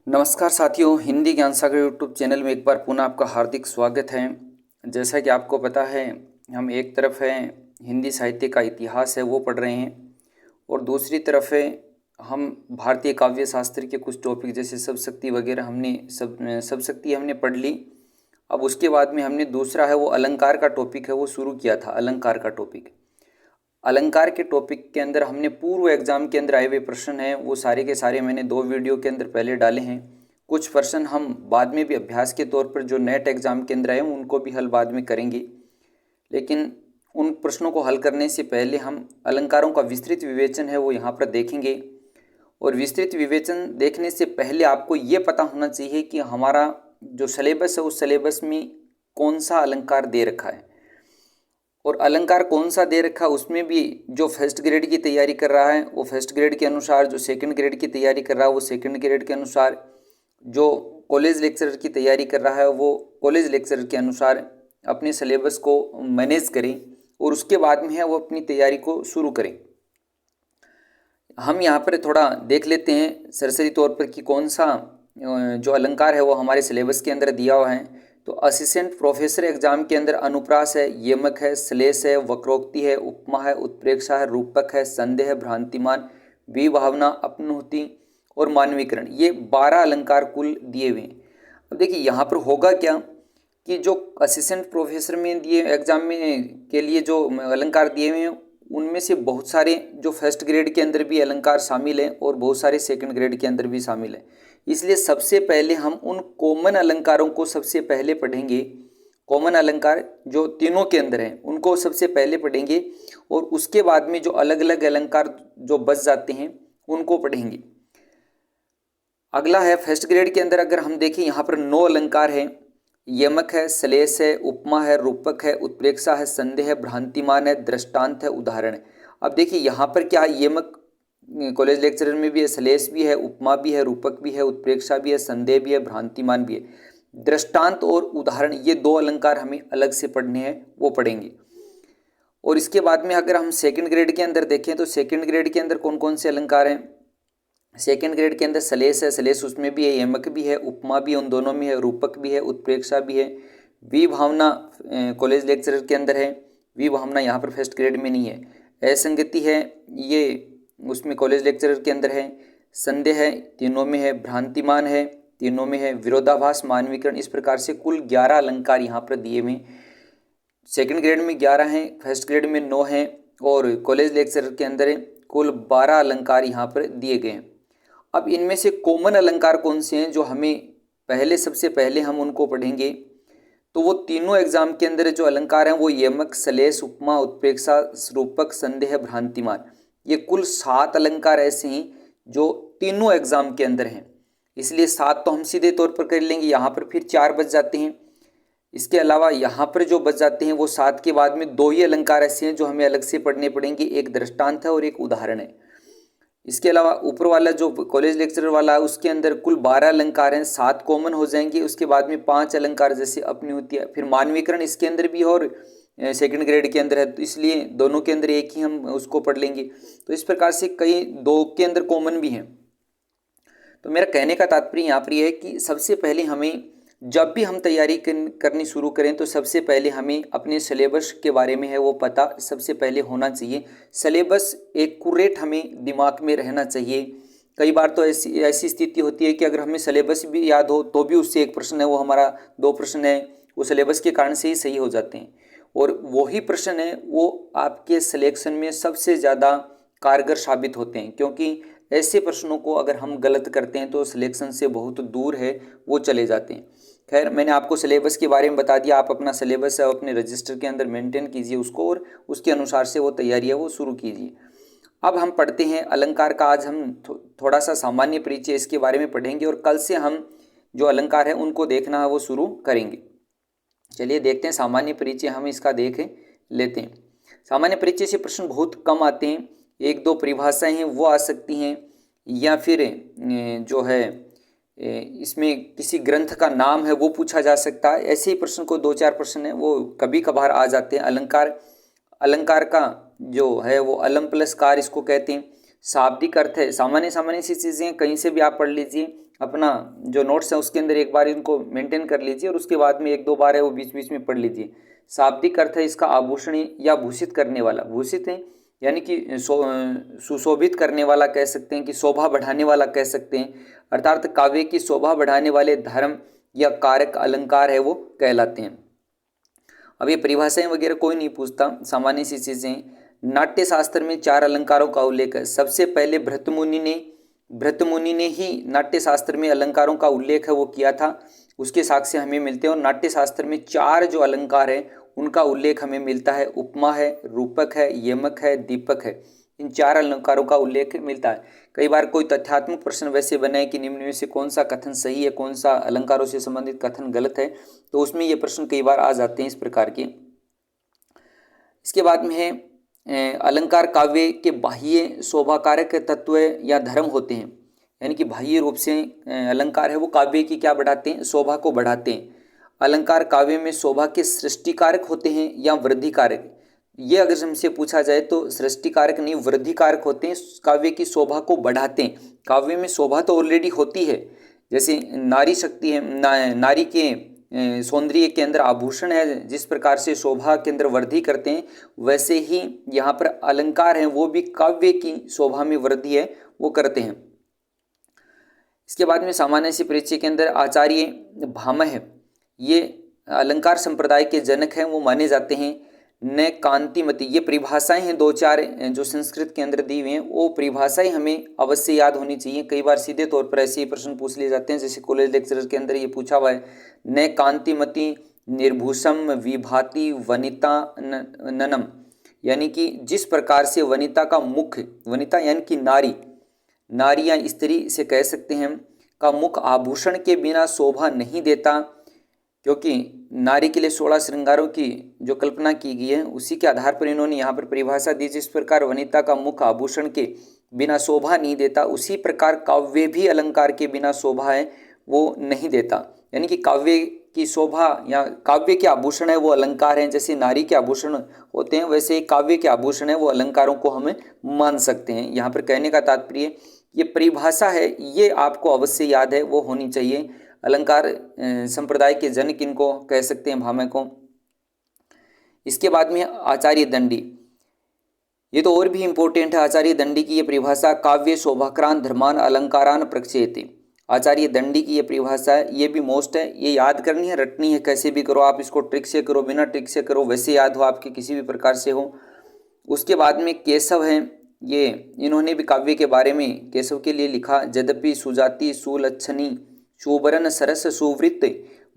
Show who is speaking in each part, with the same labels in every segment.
Speaker 1: नमस्कार साथियों, हिंदी ज्ञान सागर यूट्यूब चैनल में एक बार पुनः आपका हार्दिक स्वागत है। जैसा कि आपको पता है, हम एक तरफ है हिंदी साहित्य का इतिहास है वो पढ़ रहे हैं और दूसरी तरफ है हम भारतीय काव्य शास्त्र के कुछ टॉपिक जैसे शब्द वगैरह हमने शब्द शक्ति हमने पढ़ ली। अब उसके बाद में हमने दूसरा है वो अलंकार का टॉपिक है वो शुरू किया था। अलंकार का टॉपिक, अलंकार के टॉपिक के अंदर हमने पूर्व एग्जाम के अंदर आए हुए प्रश्न हैं वो सारे के सारे मैंने 2 वीडियो के अंदर पहले डाले हैं। कुछ प्रश्न हम बाद में भी अभ्यास के तौर पर जो नेट एग्जाम के अंदर आए उनको भी हल बाद में करेंगे, लेकिन उन प्रश्नों को हल करने से पहले हम अलंकारों का विस्तृत विवेचन है वो यहाँ पर देखेंगे। और विस्तृत विवेचन देखने से पहले आपको ये पता होना चाहिए कि हमारा जो सिलेबस है उस सिलेबस में कौन सा अलंकार दे रखा है और अलंकार कौन सा दे रखा है उसमें भी जो फर्स्ट ग्रेड की तैयारी कर रहा है वो फर्स्ट ग्रेड के अनुसार, जो सेकंड ग्रेड की तैयारी कर रहा है वो सेकंड ग्रेड के अनुसार, जो कॉलेज लेक्चरर की तैयारी कर रहा है वो कॉलेज लेक्चरर के अनुसार अपने सिलेबस को मैनेज करें और उसके बाद में है वो अपनी तैयारी को शुरू करें। हम यहाँ पर थोड़ा देख लेते हैं सरसरी तौर पर कि कौन सा जो अलंकार है वो हमारे सिलेबस के अंदर दिया हुआ है। तो असिस्टेंट प्रोफेसर एग्जाम के अंदर अनुप्रास है, यमक है, श्लेष है, वक्रोक्ति है, उपमा है, उत्प्रेक्षा है, रूपक है, संदेह है, भ्रांतिमान, विभावना, अपनुति और मानवीकरण, ये 12 अलंकार कुल दिए हुए हैं। अब देखिए यहाँ पर होगा क्या कि जो असिस्टेंट प्रोफेसर में दिए एग्जाम में के लिए जो अलंकार दिए हुए हैं उनमें से बहुत सारे जो फर्स्ट ग्रेड के अंदर भी अलंकार शामिल हैं और बहुत सारे सेकंड ग्रेड के अंदर भी शामिल हैं। इसलिए सबसे पहले हम उन कॉमन अलंकारों को सबसे पहले पढ़ेंगे। कॉमन अलंकार जो तीनों के अंदर हैं उनको सबसे पहले पढ़ेंगे और उसके बाद में जो अलग अलग अलंकार जो बच जाते हैं उनको पढ़ेंगे। अगला है फर्स्ट ग्रेड के अंदर, अगर हम देखें यहाँ पर 9 अलंकार हैं। यमक है, श्लेष है, उपमा है, रूपक है, उत्प्रेक्षा है, संदेह है, भ्रांतिमान है, दृष्टांत है, उदाहरण है। अब देखिए यहाँ पर क्या है, यमक कॉलेज लेक्चरर में भी है, श्लेष भी है, उपमा भी है, रूपक भी है, उत्प्रेक्षा भी है, संदेह भी है, भ्रांतिमान भी है। दृष्टांत और उदाहरण ये 2 अलंकार हमें अलग से पढ़ने हैं वो पढ़ेंगे। और इसके बाद में अगर हम सेकंड ग्रेड के अंदर देखें तो सेकंड ग्रेड के अंदर कौन कौन से अलंकार हैं। सेकेंड ग्रेड के अंदर श्लेष है, श्लेष उसमें भी है, यमक भी है, उपमा भी उन दोनों में है, रूपक भी है, उत्प्रेक्षा भी है। विभावना कॉलेज लेक्चरर के अंदर है, विभावना यहाँ पर फर्स्ट ग्रेड में नहीं है। असंगति है ये उसमें कॉलेज लेक्चरर के अंदर है। संदेह है तीनों में है, भ्रांतिमान है तीनों में है, विरोधाभास, मानवीकरण, इस प्रकार से कुल 11 अलंकार यहाँ पर दिए हुए। सेकेंड ग्रेड में 11 हैं, फर्स्ट ग्रेड में 9 हैं और कॉलेज लेक्चरर के अंदर कुल 12 अलंकार यहाँ पर दिए गए हैं। अब इनमें से कॉमन अलंकार कौन से हैं जो हमें पहले सबसे पहले हम उनको पढ़ेंगे। तो वो तीनों एग्जाम के अंदर जो अलंकार हैं वो यमक, श्लेष, उपमा, उत्प्रेक्षा, रूपक, संदेह, भ्रांतिमान, ये कुल 7 अलंकार ऐसे हैं जो तीनों एग्जाम के अंदर हैं। इसलिए 7 तो हम सीधे तौर पर कर लेंगे, यहाँ पर फिर 4 बच जाते हैं। इसके अलावा यहाँ पर जो बच जाते हैं वो 7 के बाद में 2 ही अलंकार ऐसे हैं जो हमें अलग से पढ़ने पड़ेंगे, एक दृष्टांत है और एक उदाहरण है। इसके अलावा ऊपर वाला जो कॉलेज लेक्चरर वाला है उसके अंदर कुल 12 अलंकार हैं, 7 कॉमन हो जाएंगे, उसके बाद में 5 अलंकार जैसे अपनी है, फिर मानवीकरण इसके अंदर भी और सेकंड ग्रेड के अंदर है, तो इसलिए दोनों के अंदर एक ही हम उसको पढ़ लेंगे। तो इस प्रकार से कई 2 के अंदर कॉमन भी हैं। तो मेरा कहने का तात्पर्य यहाँ पर यह है कि सबसे पहले हमें जब भी हम तैयारी करनी शुरू करें तो सबसे पहले हमें अपने सिलेबस के बारे में है वो पता सबसे पहले होना चाहिए। सिलेबस एक्यूरेट हमें दिमाग में रहना चाहिए। कई बार तो ऐसी स्थिति होती है कि अगर हमें सिलेबस भी याद हो तो भी उससे एक प्रश्न है वो हमारा 2 प्रश्न है वो सिलेबस के कारण से ही सही हो जाते हैं और वही प्रश्न है वो आपके सिलेक्शन में सबसे ज़्यादा कारगर साबित होते हैं, क्योंकि ऐसे प्रश्नों को अगर हम गलत करते हैं तो सिलेक्शन से बहुत दूर है वो चले जाते हैं। खैर, मैंने आपको सिलेबस के बारे में बता दिया, आप अपना सिलेबस है अपने रजिस्टर के अंदर मेंटेन कीजिए उसको और उसके अनुसार से वो तैयारी है वो शुरू कीजिए। अब हम पढ़ते हैं अलंकार का। आज हम थोड़ा सा सामान्य परिचय इसके बारे में पढ़ेंगे और कल से हम जो अलंकार है उनको देखना है वो शुरू करेंगे। चलिए देखते हैं सामान्य परिचय, हम इसका देख लेते हैं। सामान्य परिचय से प्रश्न बहुत कम आते हैं, 1-2 परिभाषाएं हैं वो आ सकती हैं या फिर जो है इसमें किसी ग्रंथ का नाम है वो पूछा जा सकता है। ऐसे ही प्रश्न को 2-4 प्रश्न है वो कभी कभार आ जाते हैं। अलंकार का जो है वो अलम प्लस कार इसको कहते हैं। शाब्दिक अर्थ है, सामान्य सामान्य सी चीज़ें कहीं से भी आप पढ़ लीजिए, अपना जो नोट्स है उसके अंदर एक बार इनको मेंटेन कर लीजिए और उसके बाद में एक दो बार है वो बीच बीच में पढ़ लीजिए। शाब्दिक अर्थ है इसका आभूषण या भूषित करने वाला, भूषित है यानी कि सुशोभित करने वाला कह सकते हैं, कि शोभा बढ़ाने वाला कह सकते हैं, अर्थात काव्य की शोभा बढ़ाने वाले धर्म या कारक अलंकार है वो कहलाते हैं। अब ये परिभाषाएं वगैरह कोई नहीं पूछता, सामान्य सी चीज़ें। नाट्य शास्त्र में 4 अलंकारों का उल्लेख है। सबसे पहले भृतमुनि ने ही नाट्य शास्त्र में अलंकारों का उल्लेख है वो किया था, उसके साक्ष्य हमें मिलते हैं। और नाट्य शास्त्र में 4 जो अलंकार है उनका उल्लेख हमें मिलता है। उपमा है, रूपक है, यमक है, दीपक है। इन 4 अलंकारों का उल्लेख मिलता है। कई बार कोई तथ्यात्मक प्रश्न वैसे बने कि निम्न में से कौन सा कथन सही है, कौन सा अलंकारों से संबंधित कथन गलत है, तो उसमें ये प्रश्न कई बार आ जाते हैं इस प्रकार के। इसके बाद में है अलंकार काव्य के बाह्य शोभाकारक तत्व या धर्म होते हैं, यानी कि बाह्य रूप से अलंकार है वो काव्य की क्या बढ़ाते हैं, शोभा को बढ़ाते हैं। अलंकार काव्य में शोभा के सृष्टिकारक होते हैं या वृद्धिकारक। ये अगर हमसे पूछा जाए तो सृष्टिकारक नहीं, वृद्धिकारक होते हैं, काव्य की शोभा को बढ़ाते हैं। काव्य में शोभा तो ऑलरेडी होती है, जैसे नारी शक्ति है, नारी के सौंदर्य के अंदर आभूषण है, जिस प्रकार से शोभा के अंदर वृद्धि करते हैं, वैसे ही यहाँ पर अलंकार हैं वो भी काव्य की शोभा में वृद्धि है वो करते हैं। इसके बाद में सामान्य सी परिचय के अंदर आचार्य भामह, ये अलंकार संप्रदाय के जनक हैं, वो माने जाते हैं। न कांतिमती, ये परिभाषाएं हैं 2-4 जो संस्कृत के अंदर दी हुई हैं, वो परिभाषाएं हमें अवश्य याद होनी चाहिए। कई बार सीधे तौर पर ऐसे ही प्रश्न पूछ लिए जाते हैं, जैसे कॉलेज लेक्चर के अंदर ये पूछा हुआ है, न कांतिमती निर्भूषम विभाति वनिता ननम, यानी कि जिस प्रकार से वनिता का मुख, वनिता यानी कि नारी, नारी या स्त्री से कह सकते हैं, का मुख आभूषण के बिना शोभा नहीं देता, क्योंकि नारी के लिए 16 श्रृंगारों की जो कल्पना की गई है उसी के आधार पर इन्होंने यहाँ पर परिभाषा दी। जिस प्रकार वनिता का मुख आभूषण के बिना शोभा नहीं देता, उसी प्रकार काव्य भी अलंकार के बिना शोभा है वो नहीं देता। यानी कि काव्य की शोभा या काव्य के आभूषण है वो अलंकार हैं, जैसे नारी के आभूषण होते हैं वैसे काव्य के आभूषण है वो अलंकारों को हमें मान सकते हैं। यहाँ पर कहने का तात्पर्य ये परिभाषा है, ये आपको अवश्य याद है, वो होनी चाहिए। अलंकार संप्रदाय के जनक इनको कह सकते हैं, भामह को। इसके बाद में आचार्य दंडी, ये तो और भी इम्पोर्टेंट है। आचार्य दंडी की ये परिभाषा, काव्य शोभाक्रांत धर्मान अलंकारान प्रक्षेते। आचार्य दंडी की ये परिभाषा है, ये भी मोस्ट है, ये याद करनी है, रटनी है, कैसे भी करो आप इसको, ट्रिक से करो, बिना ट्रिक से करो, वैसे याद हो आपके किसी भी प्रकार से हो। उसके बाद में केशव हैं, ये इन्होंने भी काव्य के बारे में केशव के लिए लिखा। यद्यपि सुजाति सुलक्षणी शोभरन सरस सुवृत्त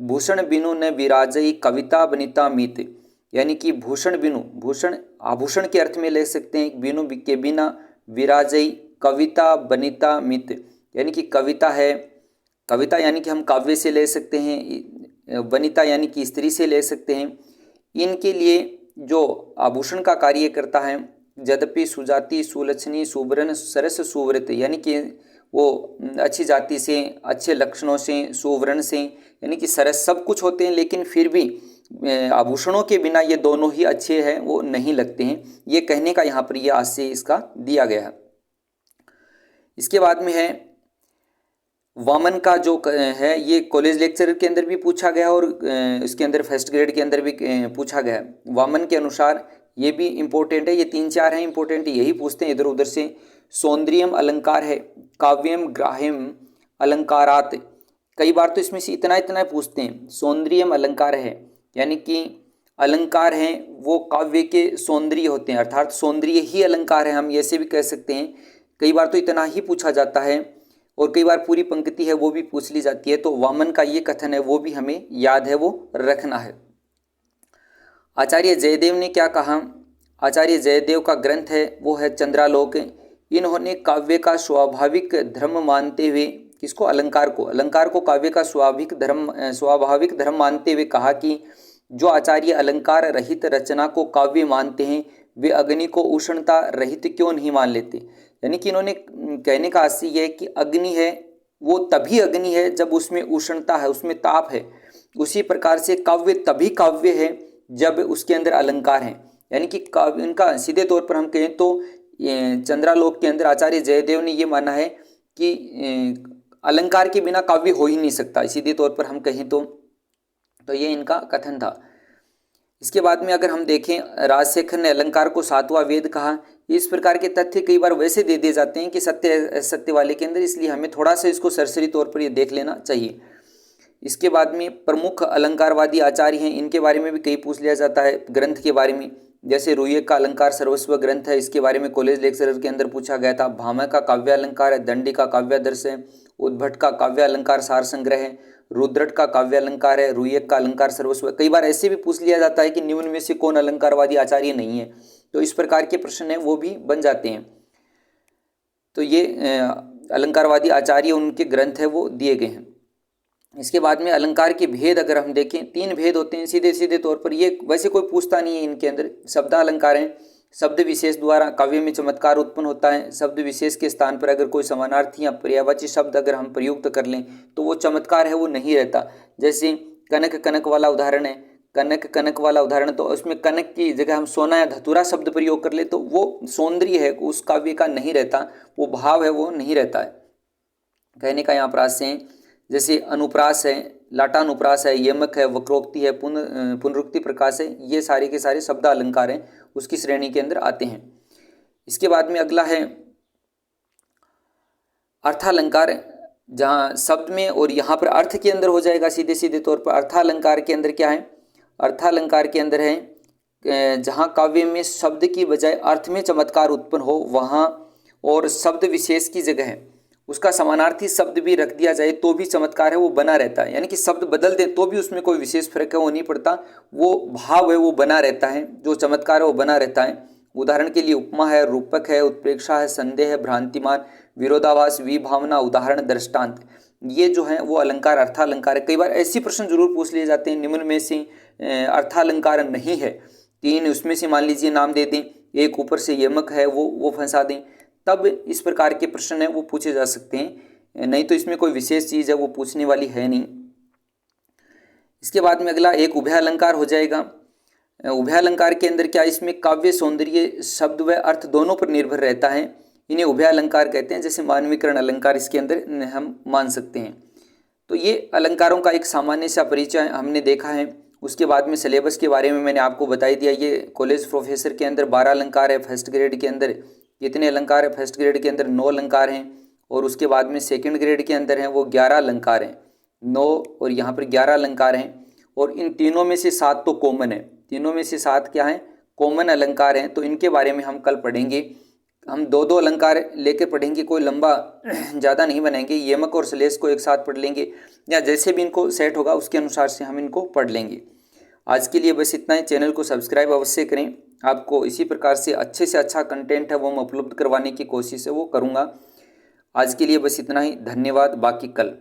Speaker 1: भूषण बिनु न विराजई कविता बनिता मित, यानी कि भूषण बिनु, भूषण आभूषण के अर्थ में ले सकते हैं, बिनु के बिना, विराजई कविता बनिता मित, यानी कि कविता है, कविता यानी कि हम काव्य से ले सकते हैं, वनिता यानी कि स्त्री से ले सकते हैं। इनके लिए जो आभूषण का कार्य करता है, यद्यपि सुजाति सुलक्षणी सुबरन सरस सुव्रत, यानी कि वो अच्छी जाति से, अच्छे लक्षणों से, सुवर्ण से, यानी कि सरस सब कुछ होते हैं, लेकिन फिर भी आभूषणों के बिना ये दोनों ही अच्छे हैं वो नहीं लगते हैं। ये कहने का यहाँ पर ये आशय इसका दिया गया है। इसके बाद में है वामन का जो है, ये कॉलेज लेक्चर के अंदर भी पूछा गया और इसके अंदर फर्स्ट ग्रेड के अंदर भी पूछा गया। वामन के अनुसार ये भी इम्पोर्टेंट है, ये 3-4 हैं इम्पोर्टेंट, यही पूछते हैं इधर उधर से। सौंदर्यम अलंकार है, काव्यम ग्राह्यम अलंकारात, कई बार तो इसमें से इतना इतना पूछते हैं। सौंदर्यम अलंकार है यानी कि अलंकार हैं वो काव्य के सौंदर्य होते हैं, अर्थात सौंदर्य ही अलंकार है, हम ऐसे भी कह सकते हैं। कई बार तो इतना ही पूछा जाता है और कई बार पूरी पंक्ति है वो भी पूछ ली जाती है। तो वामन का ये कथन है वो भी हमें याद है, वो रखना है। आचार्य जयदेव ने क्या कहा, आचार्य जयदेव का ग्रंथ है वो है चंद्रालोक। इन्होंने काव्य का स्वाभाविक धर्म मानते हुए, किसको, अलंकार को, अलंकार को काव्य का स्वाभाविक धर्म मानते हुए कहा कि जो आचार्य अलंकार रहित रचना को काव्य मानते हैं वे अग्नि को उष्णता रहित क्यों नहीं मान लेते। यानी कि इन्होंने कहने का आशय यह है कि अग्नि है वो तभी अग्नि है जब उसमें उष्णता है, उसमें ताप है। उसी प्रकार से काव्य तभी काव्य है जब उसके अंदर अलंकार है। यानी कि काव्य, इनका सीधे तौर पर हम कहें तो चंद्रालोक के अंदर आचार्य जयदेव ने ये माना है कि अलंकार के बिना काव्य हो ही नहीं सकता, सीधे तौर पर हम कहें तो ये इनका कथन था। इसके बाद में अगर हम देखें, राजशेखर ने अलंकार को सातवां वेद कहा। इस प्रकार के तथ्य कई बार वैसे दे दिए जाते हैं कि सत्य सत्य वाले के अंदर, इसलिए हमें थोड़ा सा इसको सरसरी तौर पर ये देख लेना चाहिए। इसके बाद में प्रमुख अलंकारवादी आचार्य हैं, इनके बारे में भी कई पूछ लिया जाता है ग्रंथ के बारे में। जैसे रुय्यक का अलंकार सर्वस्व ग्रंथ है, इसके बारे में कॉलेज लेक्चरर के अंदर पूछा गया था। भामह का काव्य अलंकार है, दंडी का काव्यादर्श है, उद्भट का काव्य अलंकार सार संग्रह है, रुद्रट का काव्य अलंकार है, रुय्यक का अलंकार सर्वस्व। कई बार ऐसे भी पूछ लिया जाता है कि निम्न में से कौन अलंकारवादी आचार्य नहीं है, तो इस प्रकार के प्रश्न है वो भी बन जाते हैं। तो ये अलंकारवादी आचार्य उनके ग्रंथ है वो दिए गए हैं। इसके बाद में अलंकार के भेद अगर हम देखें, 3 भेद होते हैं सीधे सीधे तौर पर। ये वैसे कोई पूछता नहीं है इनके अंदर। शब्दालंकार है, शब्द विशेष द्वारा काव्य में चमत्कार उत्पन्न होता है। शब्द विशेष के स्थान पर अगर कोई समानार्थी या पर्यायवाची शब्द अगर हम प्रयुक्त कर लें तो वो चमत्कार है वो नहीं रहता। जैसे कनक कनक वाला उदाहरण है, कनक कनक वाला उदाहरण, तो उसमें कनक की जगह हम सोना या धतूरा शब्द प्रयोग कर ले तो वो सौंदर्य है उस काव्य का नहीं रहता, वो भाव है वो नहीं रहता है। कहने का यहाँ प्रास है, जैसे अनुप्रास है, लाटानुप्रास है, यमक है, वक्रोक्ति है, पुनरुक्ति प्रकाश है, ये सारे के सारे शब्द अलंकार हैं, उसकी श्रेणी के अंदर आते हैं। इसके बाद में अगला है अर्थालंकार, जहाँ शब्द में और यहाँ पर अर्थ के अंदर हो जाएगा सीधे सीधे तौर पर। अर्थालंकार के अंदर क्या है? अर्थालंकार के अंदर है जहाँ काव्य में शब्द की बजाय अर्थ में चमत्कार उत्पन्न हो वहाँ, और शब्द विशेष की जगह है उसका समानार्थी शब्द भी रख दिया जाए तो भी चमत्कार है वो बना रहता है। यानी कि शब्द बदल दे तो भी उसमें कोई विशेष फर्क है वो नहीं पड़ता, वो भाव है वो बना रहता है, जो चमत्कार है वो बना रहता है। उदाहरण के लिए उपमा है, रूपक है, उत्प्रेक्षा है, संदेह है, भ्रांतिमान, विरोधाभास, विभावना, उदाहरण, दृष्टांत, ये जो है वो अलंकार अर्थालंकार है। कई बार ऐसे प्रश्न जरूर पूछ लिए जाते हैं, निम्न में से अर्थालंकार नहीं है, 3 उसमें से मान लीजिए नाम दे दें, एक ऊपर से यमक है वो फंसा दें, तब इस प्रकार के प्रश्न है वो पूछे जा सकते हैं, नहीं तो इसमें कोई विशेष चीज़ है वो पूछने वाली है नहीं। इसके बाद में अगला एक उभयालंकार हो जाएगा। उभयालंकार के अंदर क्या, इसमें काव्य सौंदर्य शब्द व अर्थ दोनों पर निर्भर रहता है, इन्हें उभयालंकार कहते हैं। जैसे मानवीकरण अलंकार इसके अंदर हम मान सकते हैं। तो ये अलंकारों का एक सामान्य सा परिचय हमने देखा है। उसके बाद में सिलेबस के बारे में मैंने आपको बता दिया। ये कॉलेज प्रोफेसर के अंदर 12 अलंकार है, फर्स्ट ग्रेड के अंदर कितने अलंकार है? फर्स्ट ग्रेड के अंदर 9 अलंकार हैं, और उसके बाद में सेकंड ग्रेड के अंदर हैं वो 11 अलंकार हैं, 9 और यहाँ पर 11 अलंकार हैं। और इन तीनों में से 7 तो कॉमन है, तीनों में से 7 क्या हैं? कॉमन अलंकार हैं। तो इनके बारे में हम कल पढ़ेंगे। हम 2-2 अलंकार लेकर पढ़ेंगे, कोई लंबा ज़्यादा नहीं बनाएंगे। यमक और श्लेष को एक साथ पढ़ लेंगे, या जैसे भी इनको सेट होगा उसके अनुसार से हम इनको पढ़ लेंगे। आज के लिए बस इतना ही। चैनल को सब्सक्राइब अवश्य करें। आपको इसी प्रकार से अच्छा कंटेंट है वो मैं उपलब्ध करवाने की कोशिश है वो करूँगा। आज के लिए बस इतना ही। धन्यवाद। बाकी कल